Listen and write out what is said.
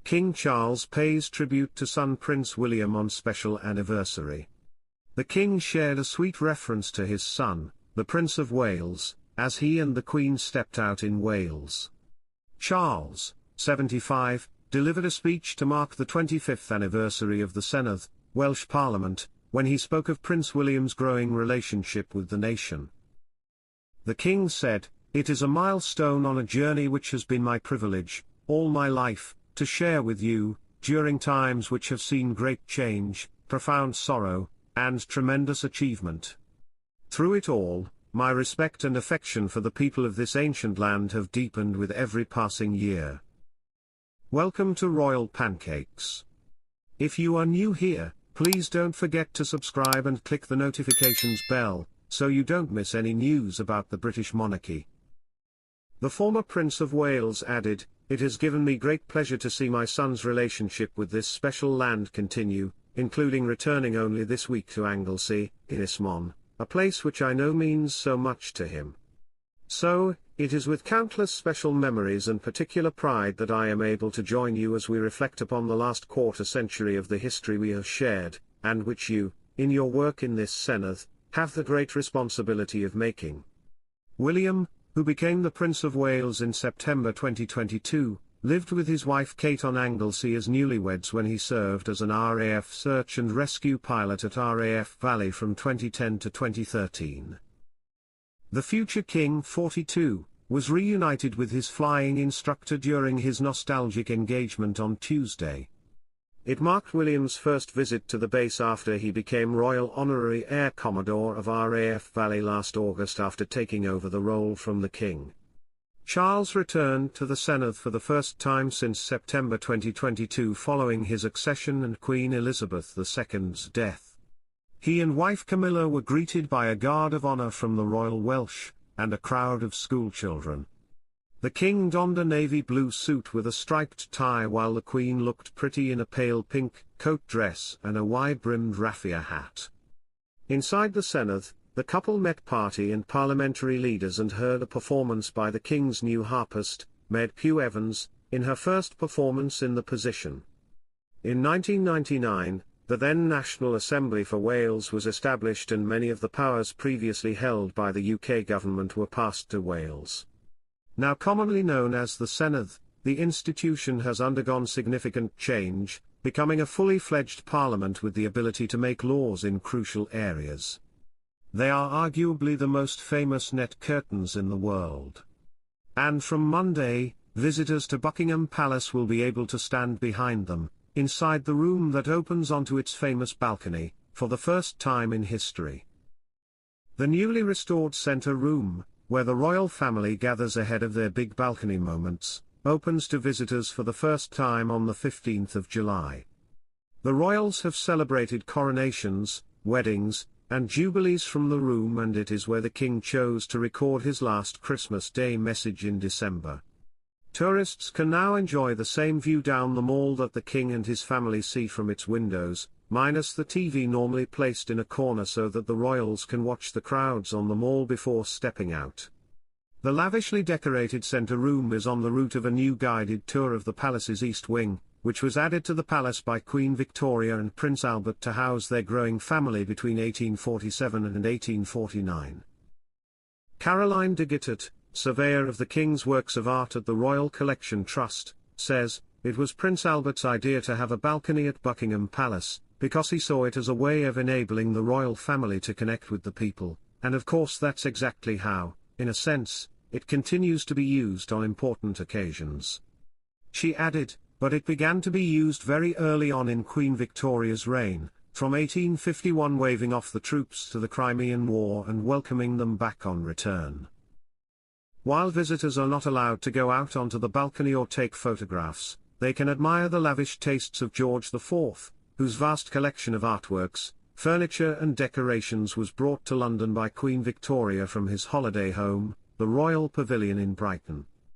King Charles pays tribute to son Prince William on special anniversary. The King shared a sweet reference to his son, the Prince of Wales, as he and the Queen stepped out in Wales. Charles, 75, delivered a speech to mark the 25th anniversary of the Senedd, Welsh Parliament, when he spoke of Prince William's growing relationship with the nation. The King said, "It is a milestone on a journey which has been my privilege, all my life, to share with you, during times which have seen great change, profound sorrow, and tremendous achievement. Through it all, my respect and affection for the people of this ancient land have deepened with every passing year." Welcome to Royal Pancakes. If you are new here, please don't forget to subscribe and click the notifications bell, so you don't miss any news about the British monarchy. The former Prince of Wales added, "It has given me great pleasure to see my son's relationship with this special land continue, including returning only this week to Anglesey, Ynys Mon, a place which I know means so much to him. So, it is with countless special memories and particular pride that I am able to join you as we reflect upon the last quarter century of the history we have shared, and which you, in your work in this Senedd, have the great responsibility of making." William, who became the Prince of Wales in September 2022, lived with his wife Kate on Anglesey as newlyweds when he served as an RAF search and rescue pilot at RAF Valley from 2010 to 2013. The future King, 42, was reunited with his flying instructor during his nostalgic engagement on Tuesday. It marked William's first visit to the base after he became Royal Honorary Air Commodore of RAF Valley last August after taking over the role from the King. Charles returned to the Senedd for the first time since September 2022 following his accession and Queen Elizabeth II's death. He and wife Camilla were greeted by a guard of honour from the Royal Welsh, and a crowd of schoolchildren. The King donned a navy blue suit with a striped tie while the Queen looked pretty in a pale pink coat dress and a wide-brimmed raffia hat. Inside the Senedd, the couple met party and parliamentary leaders and heard a performance by the King's new harpist, Med Pugh Evans, in her first performance in the position. In 1999, the then National Assembly for Wales was established and many of the powers previously held by the UK government were passed to Wales. Now commonly known as the Senedd, the institution has undergone significant change, becoming a fully fledged parliament with the ability to make laws in crucial areas. They are arguably the most famous net curtains in the world. And from Monday, visitors to Buckingham Palace will be able to stand behind them, inside the room that opens onto its famous balcony, for the first time in history. The newly restored centre room, where the royal family gathers ahead of their big balcony moments, opens to visitors for the first time on the 15th of July. The royals have celebrated coronations, weddings, and jubilees from the room, and it is where the King chose to record his last Christmas Day message in December. Tourists can now enjoy the same view down the mall that the King and his family see from its windows, minus the TV normally placed in a corner so that the royals can watch the crowds on the mall before stepping out. The lavishly decorated centre room is on the route of a new guided tour of the palace's East Wing, which was added to the palace by Queen Victoria and Prince Albert to house their growing family between 1847 and 1849. Caroline de Gittert, surveyor of the King's works of art at the Royal Collection Trust, says, "It was Prince Albert's idea to have a balcony at Buckingham Palace, because he saw it as a way of enabling the royal family to connect with the people, and of course that's exactly how, in a sense, it continues to be used on important occasions." She added, "But it began to be used very early on in Queen Victoria's reign, from 1851, waving off the troops to the Crimean War and welcoming them back on return." While visitors are not allowed to go out onto the balcony or take photographs, they can admire the lavish tastes of George IV, whose vast collection of artworks, furniture and decorations was brought to London by Queen Victoria from his holiday home, the Royal Pavilion in Brighton.